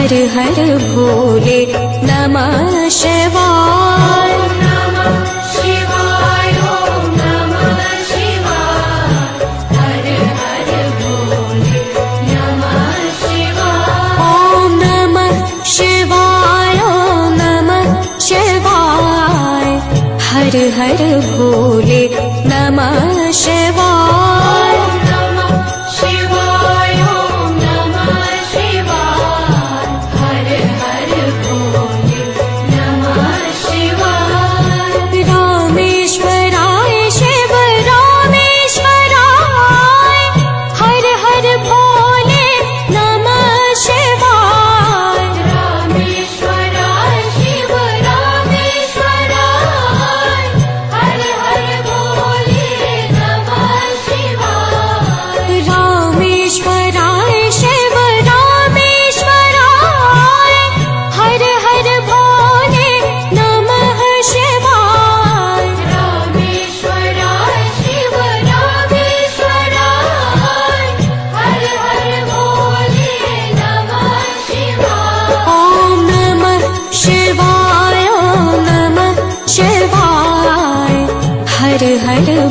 हर हर भोले नमः शिवाय। हर हर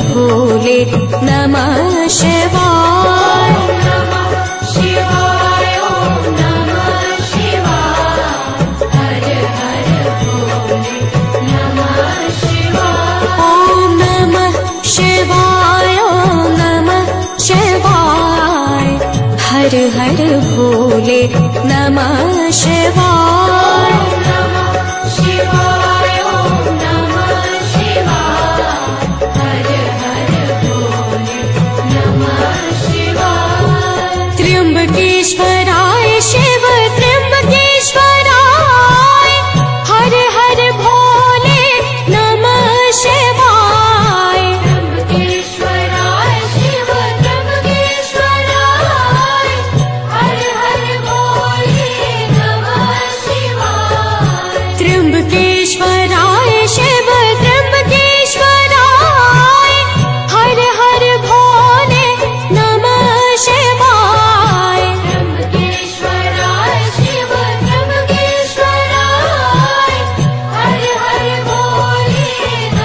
भोले नमः शिवाय। हर हर भोले नमः शिवाय। ओम नमः शिवाय ओम नमः शिवाय। हर हर भोले नमः शिवाय। त्र्यंबकेश्वराय शिव त्र्यंबकेश्वराय। हर हर भोले नमः शिवाय। त्र्यंबकेश्वराय शिव त्र्यंबकेश्वराय। हर हर भोले नमः शिवाय। त्र्यंबकेश्वराय शिव त्र्यंबकेश्वराय। हर हर भोले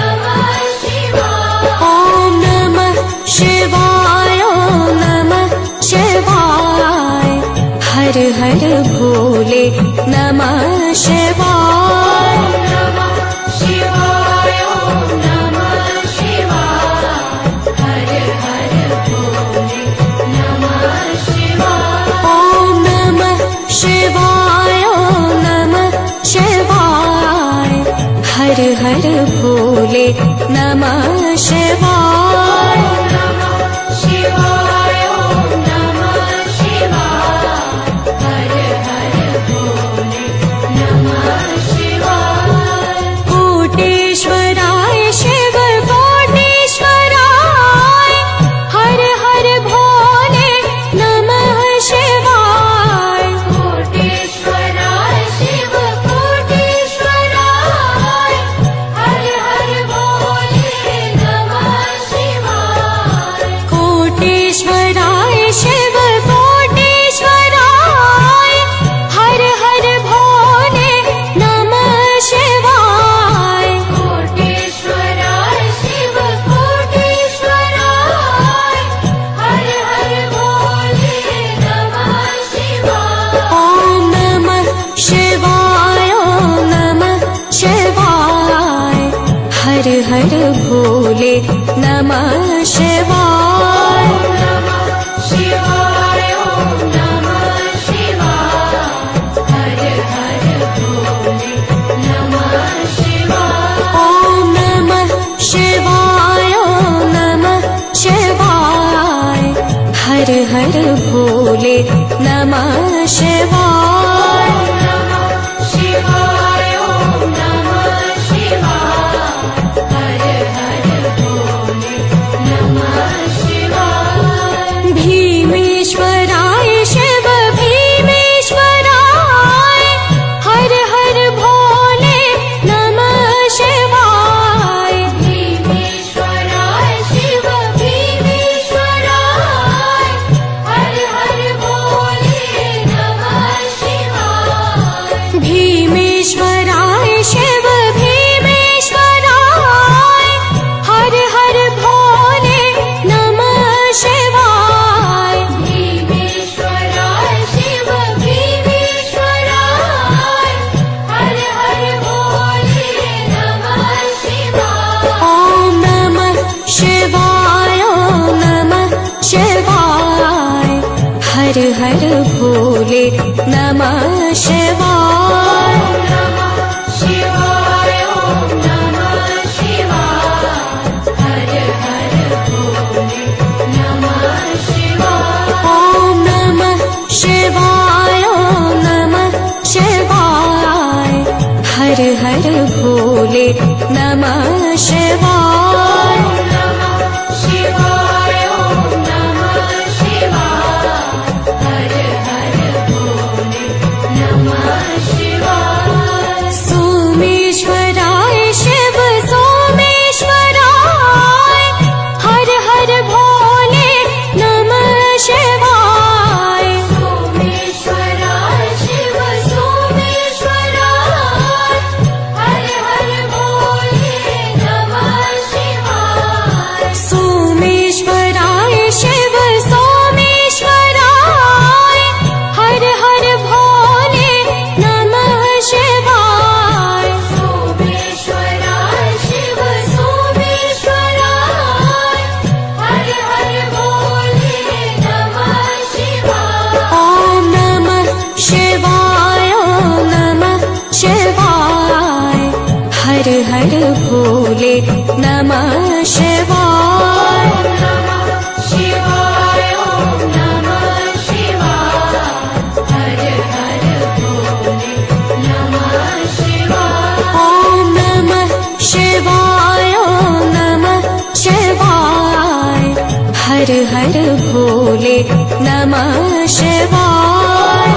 नमः शिवाय। हर हर भोले नमः शिवाय। ओम नमः शिवाय ओम नमः शिवाय। हर हर भोले नमः शिवाय। कोटेश्वराय शिव कोटेश्वराय। हर हर भोले नमः शिवाय। कोटेश्वराय शिव कोटेश्वराय। हर हर भोले नमः शिवाय। कोटेश्वराय शिव कोटेश्वराय। हर हर भोले नमः शिवाय। ओम नमः शिवाय ओम नमः शिवाय। हर हर भोले नमः शिवाय। ओम नमः शिवाय ओम नमः शिवाय। हर हर भोले नमः शिवाय। भीमेश्वराय शिव भीमेश्वराय। हर हर भोले नमः शिवाय। भीमेश्वराय शिव भीमेश्वराय। हर हर भोले नमः शिवाय। हर हर भोले नमः शिवाय। ॐ नमः शिवाय ॐ नमः शिवाय। हर हर भोले नमः शिवाय। सोमेश्वराय शिव सोमेश्वराय। हर हर भोले नमः शिवाय। सोमेश्वराय शिव सोमेश्वराय। हर हर भोले नमः शिवाय। सोमेश्वराय शिव सोमेश्वराय। हर हर भोले नमः शिवाय। सोमेश्वराय शिव सोमेश्वराय। हर हर भोले नमः शिवाय। ॐ नमः शिवाय ॐ नमः शिवाय। हर हर भोले नमः शिवाय। ॐ नमः शिवाय ॐ नमः शिवाय। हर हर भोले नमः शिवाय।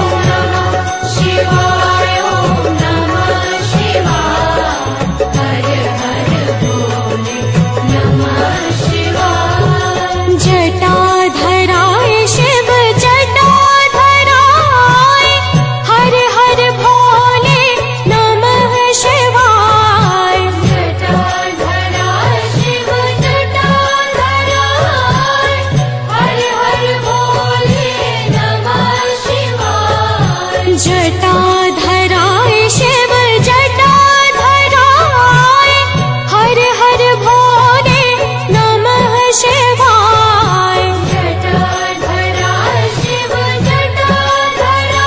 जटाधराय शिव जटाधराय। हर हर भोले नमः शिवाय। जटाधराय शिव जटाधराय। हर हर भोले नमः शिवाय। जटाधराय शिव जटाधराय। हर हर भोले नमः शिवाय। जटाधराय शिव जटाधराय।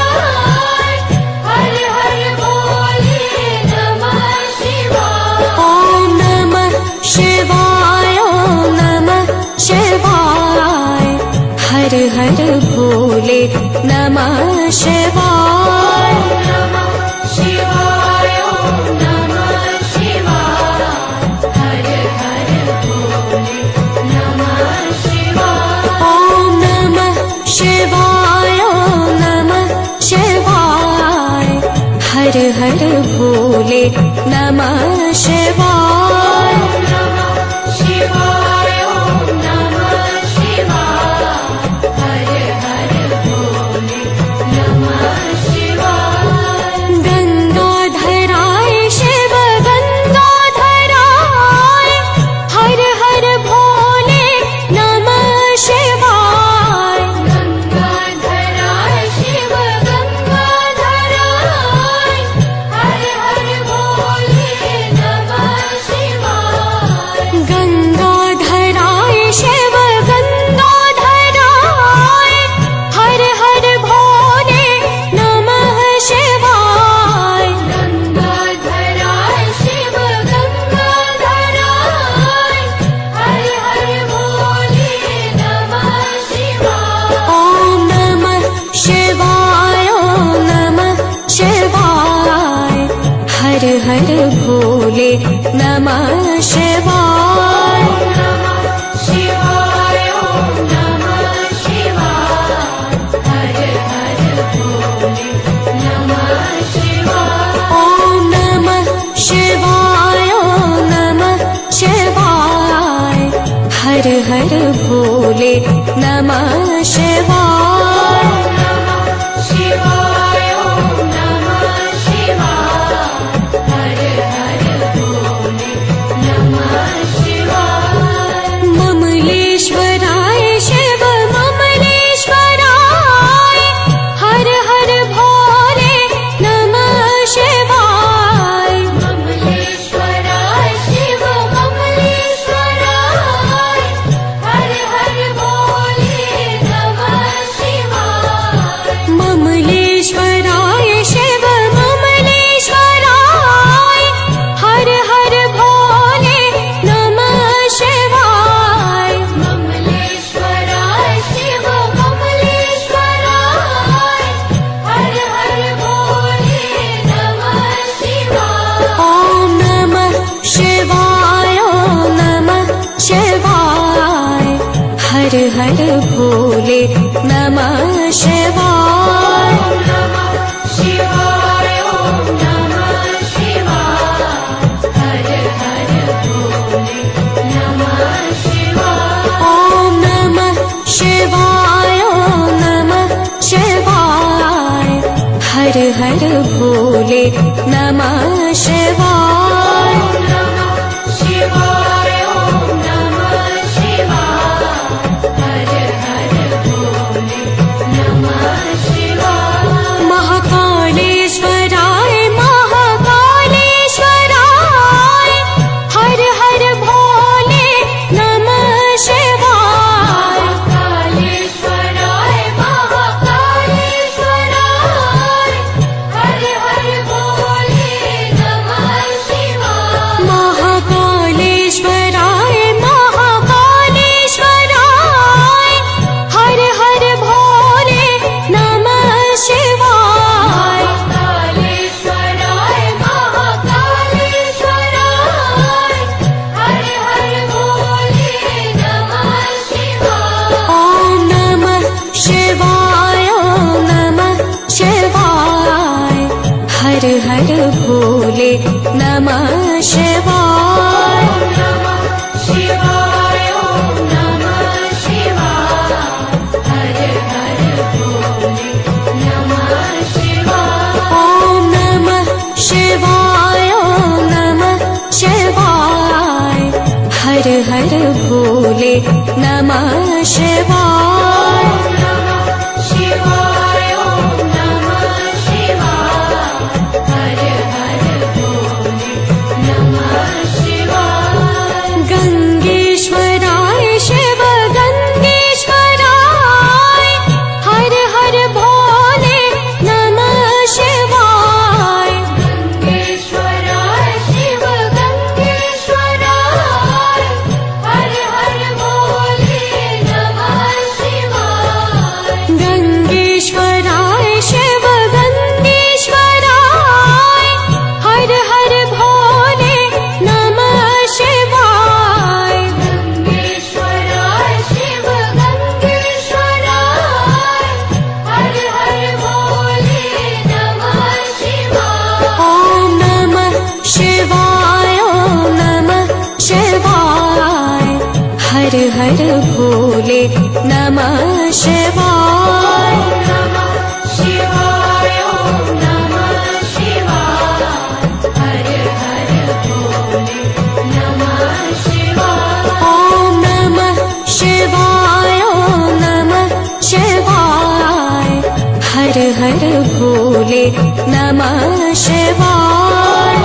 हर हर भोले नमः शिवाय। ॐ नमः शिवाय ॐ नमः शिवाय। हर हर भोले नमः शिवाय। ॐ नमः शिवाय ॐ नमः शिवाय। हर हर भोले नमः शिवाय। गंगाधराय शिव गंगाधराय। हर हर भोले नमः शिवाय। गंगाधराय शिव गंगाधराय। हर हर भोले नमः शिवाय। गंगाधराय शिव गंगाधराय। हर हर भोले नमः शिवाय। गंगाधराय शिव गंगाधराय। हर हर भोले नमः शिवाय। ॐ नमः शिवाय ॐ नमः शिवाय। हर हर भोले नमः शिवाय। ॐ नमः शिवाय ॐ नमः शिवाय। हर हर भोले नमः शिवाय। ममलेश्वराय शिव ममलेश्वराय। हर हर भोले नमः शिवाय। ममलेश्वराय शिव ममलेश्वराय। हर हर भोले हर भोले नमः शिवाय। ॐ नमः शिवाय ॐ नमः शिवाय। हर हर भोले नमः शिवाय। महाकालेश्वराय महाकालेश्वराय। हर हर भोले नमः शिवाय। महाकालेश्वराय महाकालेश्वराय। हर हर भोले नमः शिवाय। ॐ नमः शिवाय ॐ नमः शिवाय। हर हर भोले नमः शिवाय। ॐ नमः शिवाय ॐ नमः शिवाय। हर हर भोले नमः शिवाय। गंगेश्वराय शिव गंगेश्वराय। हर हर भोले नमः शिवाय। गंगेश्वराय शिव गंगेश्वराय। हर हर भोले नमः शिवाय। ॐ नमः शिवाय ॐ नमः शिवाय। हर हर भोले नमः शिवाय। ॐ नमः शिवाय ॐ नमः शिवाय। हर हर भोले नमः शिवाय।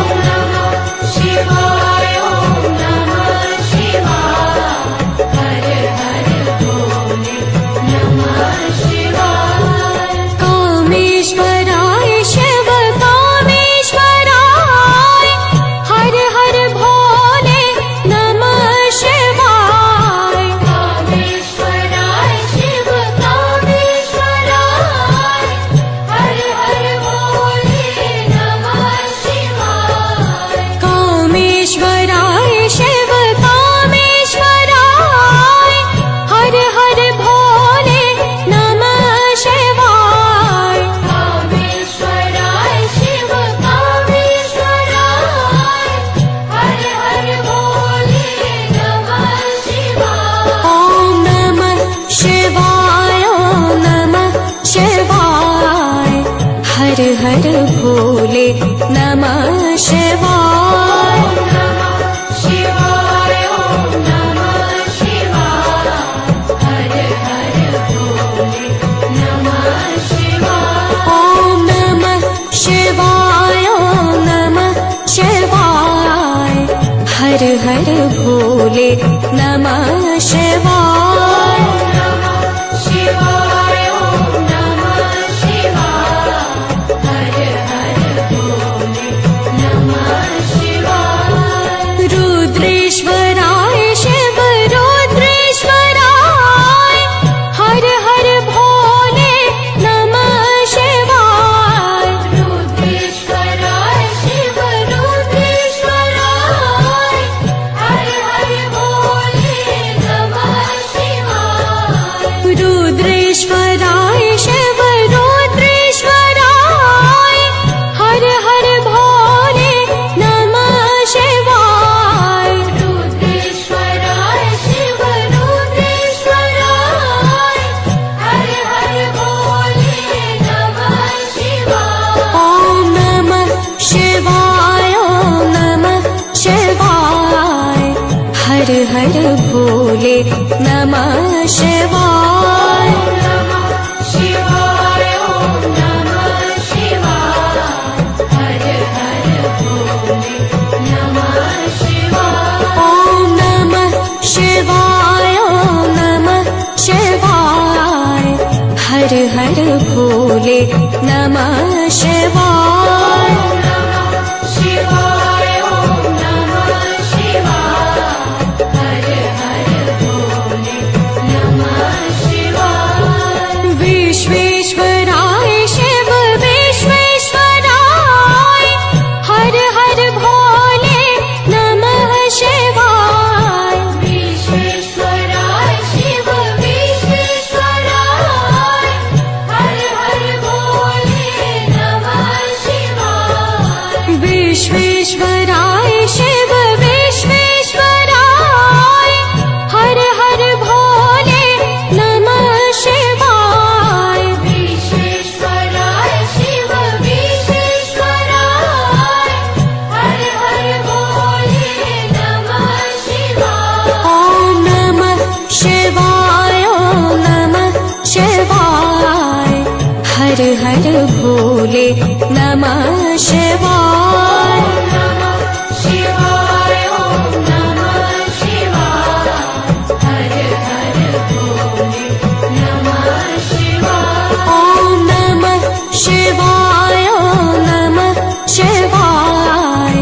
कामेश्वराय शिव कामेश्वराय। हर हर भोले नमः शिवाय। कामेश्वराय शिव कामेश्वराय। हर हर भोले नमः शिवाय। ॐ नमः शिवाय ॐ नमः शिवाय। हर हर भोले नमः शिवाय। ॐ नमः शिवाय ॐ नमः शिवाय। हर हर भोले नमः शिवाय। शिवाय ॐ नमः शिवाय। हर हर भोले नमः हर भोले नमः शिवाय। हर हर भोले नमः शिवाय। विश्वेश्वराय शिव विश्वेश्वराय हर हर भोले नमः शिवाय। विश्वेश्वराय शिव विश्वेश्वराय हर हर भोले नमः शिवाय। विश्वेश्वराय शिव विश्वेश्वराय हर हर भोले नमः शिवाय। विश्वेश्वराय शिव विश्वेश्वराय हर हर भोले नमः शिवाय। ओम नमः शिवाय ओम नमः शिवाय हर हर भोले नमः शिवाय। ओम नमः शिवाय ओम नमः शिवाय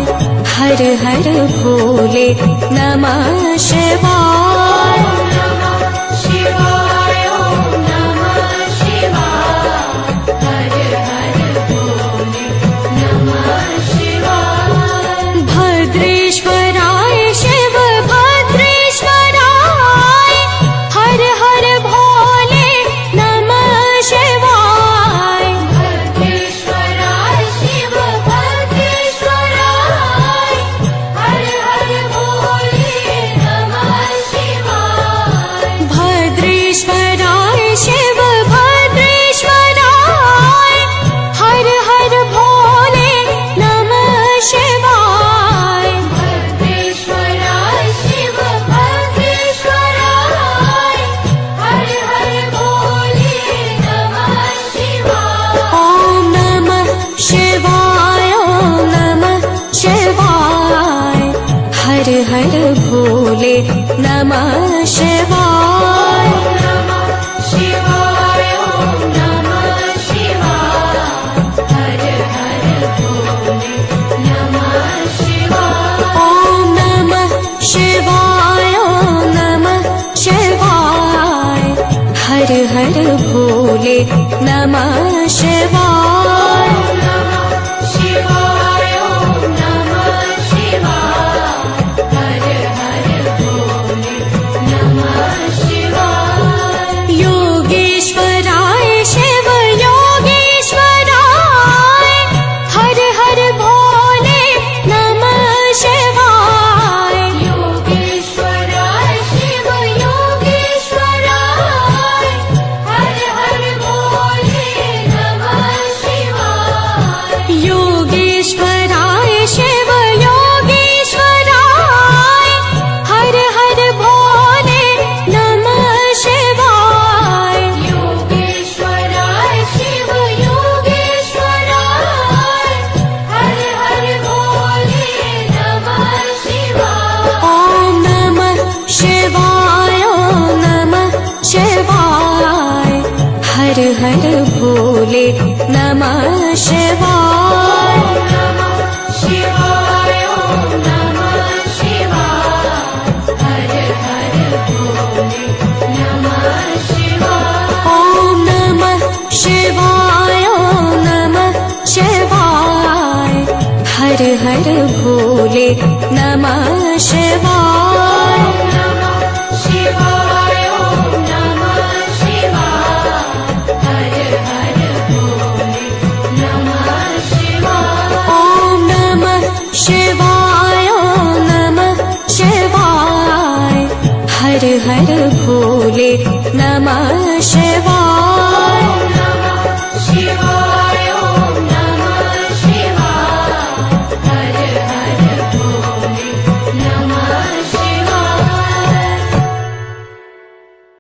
हर हर भोले नमः शिवाय। भद्रेश्वराय शिव भद्रेश्वराय हर हर भोले नमः शिवाय। भद्रेश्वराय शिव भद्रेश्वराय हर हर भोले नमः शिवाय। भद्रेश्वराय शिव भद्रेश्वराय हर हर भोले नमः शिवाय। भद्रेश्वराय शिव भद्रेश्वराय हर हर भोले नमः शिवाय। ओम नमः शिवाय ओम नमः शिवाय हर हर भोले नमः शिवाय। ओम नमः शिवाय ओम नमः शिवाय हर हर भोले नमः शिवाय। योगेश्वराय शिव योगेश्वराय हर हर भोले नमः शिवाय। योगेश्वराय शिव योगेश्वराय हर हर भोले नमः शिवाय। योगेश्वराय शिव योगेश्वराय हर हर भोले नमः शिवाय। योगेश्वराय शिव योगेश्वराय हर हर भोले नमः शिवाय। ओम नमः शिवाय ओम नमः शिवाय हर हर भोले नमः शिवाय। ओम नमः शिवाय ओम नमः शिवाय हर हर भोले नमः शिवाय। ओम नमः शिवाय ओम नमः शिवाय हर हर भोले नमः